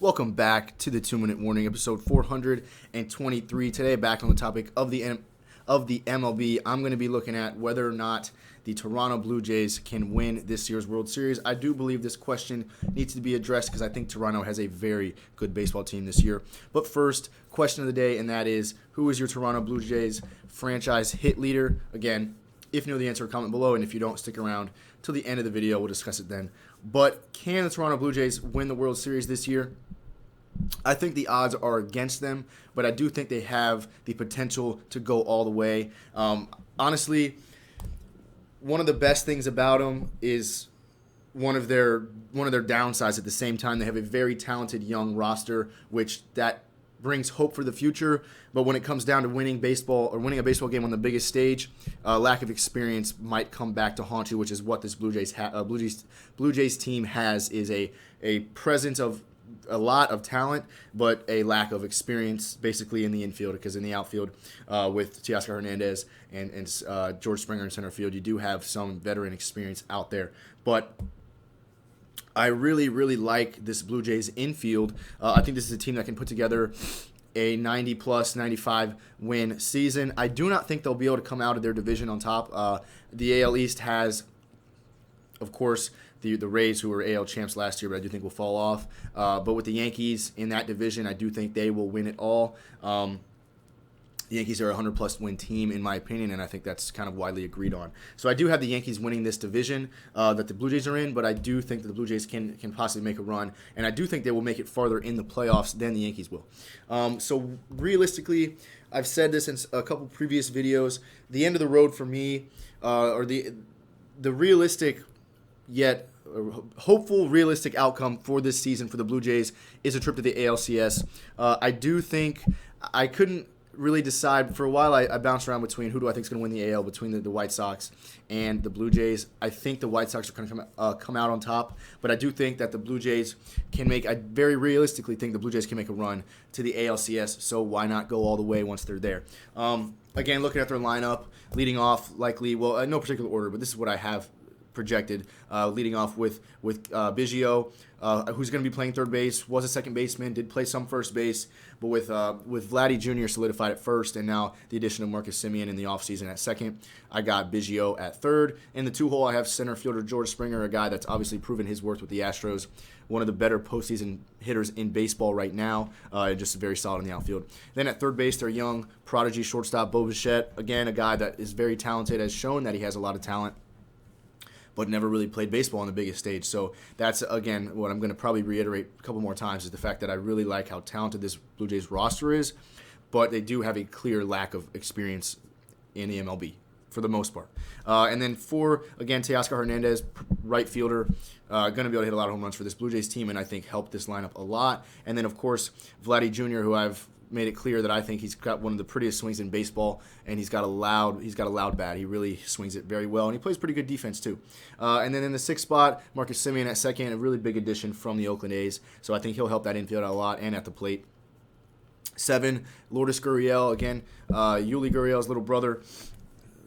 Welcome back to the 2-Minute Warning, episode 423. Today, back on the topic of the MLB, I'm going to be looking at whether or not the Toronto Blue Jays can win this year's World Series. I do believe this question needs to be addressed because I think Toronto has a very good baseball team this year. But first, question of the day, and that is, who is your Toronto Blue Jays franchise hit leader? Again, if you know the answer, comment below, and if you don't, stick around till the end of the video. We'll discuss it then. But can the Toronto Blue Jays win the World Series this year? I think the odds are against them, but I do think they have the potential to go all the way. Honestly, one of the best things about them is one of their downsides. At the same time, they have a very talented young roster, which that brings hope for the future. But when it comes down to winning a baseball game on the biggest stage, lack of experience might come back to haunt you, which is what this Blue Jays team has, is a presence of a lot of talent, but a lack of experience basically in the infield, because in the outfield with Teoscar Hernandez and George Springer in center field, you do have some veteran experience out there. But I really, really like this Blue Jays infield. I think this is a team that can put together a 90-plus, 95-win season. I do not think they'll be able to come out of their division on top. The AL East has, of course, the Rays, who were AL champs last year, but I do think will fall off. But with the Yankees in that division, I do think they will win it all. The Yankees are a 100-plus win team, in my opinion, and I think that's kind of widely agreed on. So I do have the Yankees winning this division that the Blue Jays are in, but I do think that the Blue Jays can possibly make a run, and I do think they will make it farther in the playoffs than the Yankees will. So realistically, I've said this in a couple previous videos, the end of the road for me, or the realistic yet hopeful, realistic outcome for this season for the Blue Jays is a trip to the ALCS. I do think I couldn't really decide. For a while, I bounced around between who do I think is going to win the AL between the White Sox and the Blue Jays. I think the White Sox are going to come out on top, but I do think that the Blue Jays I very realistically think the Blue Jays can make a run to the ALCS, so why not go all the way once they're there? Again, looking at their lineup, leading off likely, well, in no particular order, but this is what I have projected, leading off with Biggio, who's going to be playing third base, was a second baseman, did play some first base, but with Vladdy Jr. solidified at first, and now the addition of Marcus Semien in the offseason at second, I got Biggio at third. In the two-hole, I have center fielder George Springer, a guy that's obviously proven his worth with the Astros, one of the better postseason hitters in baseball right now, just very solid in the outfield. Then at third base, their young prodigy shortstop Bo Bichette, again, a guy that is very talented, has shown that he has a lot of talent, but never really played baseball on the biggest stage. So that's, again, what I'm going to probably reiterate a couple more times, is the fact that I really like how talented this Blue Jays roster is, but they do have a clear lack of experience in the MLB for the most part. And then again, Teoscar Hernandez, right fielder, going to be able to hit a lot of home runs for this Blue Jays team, and I think help this lineup a lot. And then, of course, Vladdy Jr., who I've made it clear that I think he's got one of the prettiest swings in baseball, and he's got a loud bat. He really swings it very well, and he plays pretty good defense too. And then in the sixth spot, Marcus Semien at second, a really big addition from the Oakland A's, so I think he'll help that infield out a lot and at the plate. 7, Lourdes Gurriel, again, Yuli Gurriel's little brother.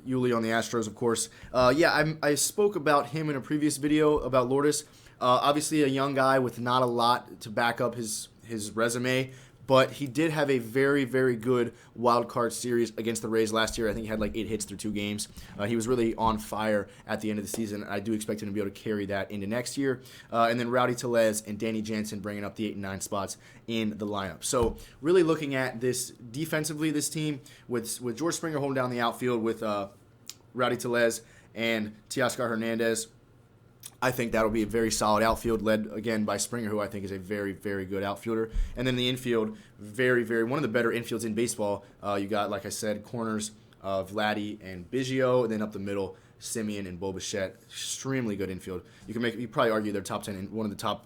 Yuli on the Astros, of course. I spoke about him in a previous video about Lourdes. Obviously a young guy with not a lot to back up his resume, but he did have a very, very good wild card series against the Rays last year. I think he had like 8 hits through 2 games. He was really on fire at the end of the season. I do expect him to be able to carry that into next year. And then Rowdy Tellez and Danny Jansen bringing up the 8 and 9 spots in the lineup. So really looking at this defensively, this team with George Springer holding down the outfield with Rowdy Tellez and Teoscar Hernandez, I think that'll be a very solid outfield, led again by Springer, who I think is a very, very good outfielder. And then the infield, very, very one of the better infields in baseball. You got, like I said, corners of Vladdy and Biggio, and then up the middle, Semien and Bo Bichette. Extremely good infield. You probably argue they're top 10 and one of the top,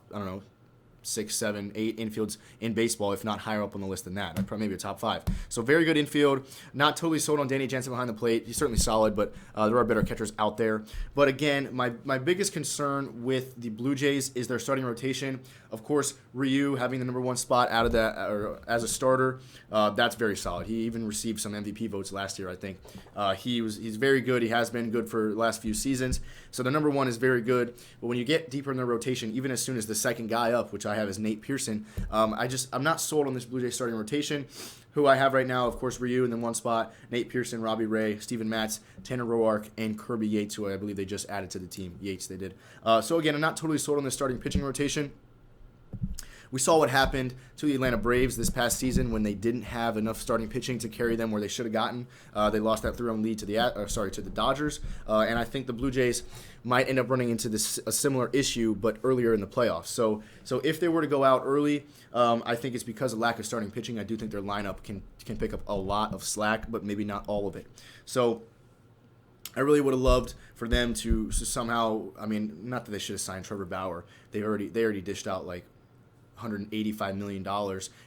6, 7, 8 infields in baseball, if not higher up on the list than that. Probably maybe a top 5. So very good infield. Not totally sold on Danny Jansen behind the plate. He's certainly solid, but there are better catchers out there. But again, my biggest concern with the Blue Jays is their starting rotation. Of course, Ryu having the number 1 spot out of that or as a starter, that's very solid. He even received some MVP votes last year, I think. He's very good. He has been good for the last few seasons. So the number 1 is very good. But when you get deeper in the rotation, even as soon as the second guy up, which I have is Nate Pearson. I'm not sold on this Blue Jays starting rotation. Who I have right now, of course, Ryu in the one spot, Nate Pearson, Robbie Ray, Steven Matz, Tanner Roark, and Kirby Yates, who I believe they just added to the team. Yates, they did. So again, I'm not totally sold on this starting pitching rotation. We saw what happened to the Atlanta Braves this past season when they didn't have enough starting pitching to carry them where they should have gotten. They lost that 3-run lead to the Dodgers, and I think the Blue Jays might end up running into a similar issue, but earlier in the playoffs. So if they were to go out early, I think it's because of lack of starting pitching. I do think their lineup can pick up a lot of slack, but maybe not all of it. So I really would have loved for them to somehow. I mean, not that they should have signed Trevor Bauer. They already dished out like $185 million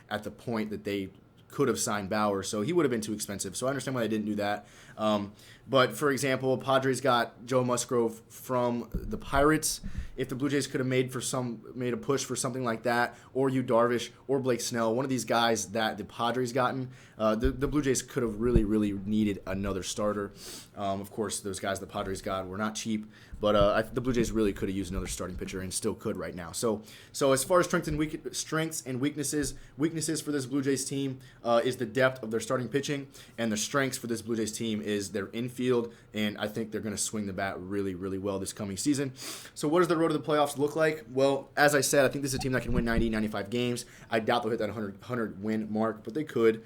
at the point that they could have signed Bauer, so he would have been too expensive. So I understand why they didn't do that. But for example, Padres got Joe Musgrove from the Pirates. If the Blue Jays could have made a push for something like that, or Yu Darvish or Blake Snell, one of these guys that the Padres gotten, the Blue Jays could have really, really needed another starter. Of course, those guys the Padres got were not cheap, but the Blue Jays really could have used another starting pitcher and still could right now. So as far as strengths and weaknesses for this Blue Jays team is the depth of their starting pitching, and the strengths for this Blue Jays team is their infield, and I think they're going to swing the bat really, really well this coming season. So what does the road to the playoffs look like? Well, as I said, I think this is a team that can win 90, 95 games. I doubt they'll hit that 100 win mark, but they could.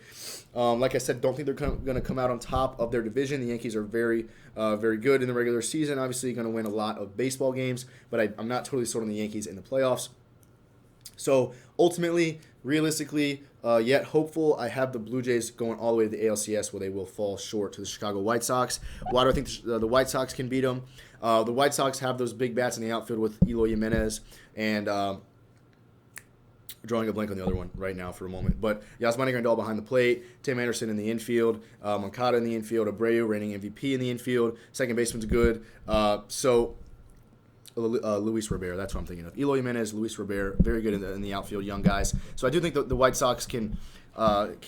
Like I said, don't think they're going to come out on top of their division. The Yankees are very, very good in the regular season. Obviously, going to win a lot of baseball games, but I'm not totally sold on the Yankees in the playoffs. So ultimately, realistically, yet hopeful, I have the Blue Jays going all the way to the ALCS, where they will fall short to the Chicago White Sox. Why do I think the White Sox can beat them? The White Sox have those big bats in the outfield with Eloy Jimenez and drawing a blank on the other one right now for a moment. But Yasmani Grandal behind the plate, Tim Anderson in the infield, Moncada in the infield, Abreu reigning MVP in the infield, second baseman's good. Luis Robert, that's what I'm thinking of. Eloy Jimenez, Luis Robert, very good in the outfield, young guys. So I do think the White Sox can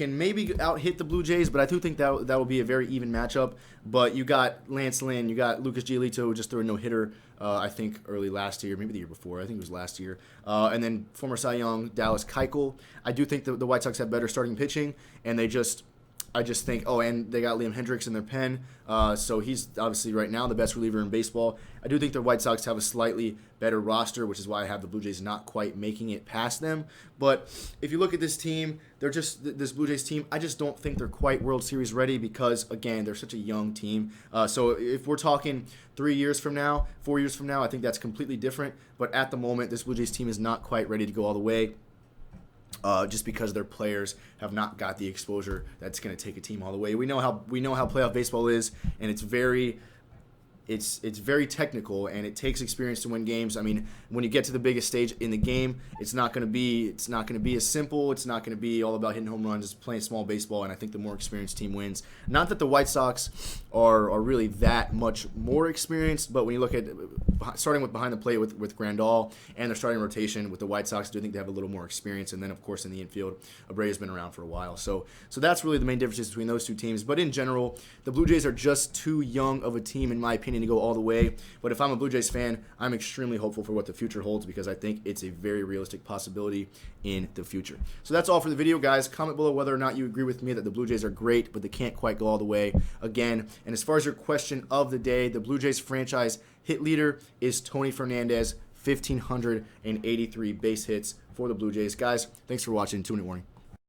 maybe out-hit the Blue Jays, but I do think that will be a very even matchup. But you got Lance Lynn, you got Lucas Giolito, who just threw a no-hitter, I think, early last year, maybe the year before. I think it was last year. And then former Cy Young, Dallas Keuchel. I do think the White Sox have better starting pitching, and I just think, and they got Liam Hendricks in their pen, so he's obviously right now the best reliever in baseball. I do think the White Sox have a slightly better roster, which is why I have the Blue Jays not quite making it past them. But if you look at this team, this Blue Jays team, I just don't think they're quite World Series ready because, again, they're such a young team. So if we're talking 3 years from now, 4 years from now, I think that's completely different. But at the moment, this Blue Jays team is not quite ready to go all the way. Just because their players have not got the exposure that's going to take a team all the way. We know how playoff baseball is, and it's very technical, and it takes experience to win games. I mean, when you get to the biggest stage in the game, it's not going to be as simple. It's not going to be all about hitting home runs, just playing small baseball. And I think the more experienced team wins. Not that the White Sox are really that much more experienced, but when you look at starting with behind the plate with Grandal and their starting rotation with the White Sox, I do think they have a little more experience. And then, of course, in the infield, Abreu's been around for a while. So that's really the main differences between those two teams. But in general, the Blue Jays are just too young of a team, in my opinion, to go all the way. But if I'm a Blue Jays fan, I'm extremely hopeful for what the future holds because I think it's a very realistic possibility in the future. So that's all for the video, guys. Comment below whether or not you agree with me that the Blue Jays are great, but they can't quite go all the way again. And as far as your question of the day, the Blue Jays franchise hit leader is Tony Fernandez, 1,583 base hits for the Blue Jays. Guys, thanks for watching. 2-minute warning.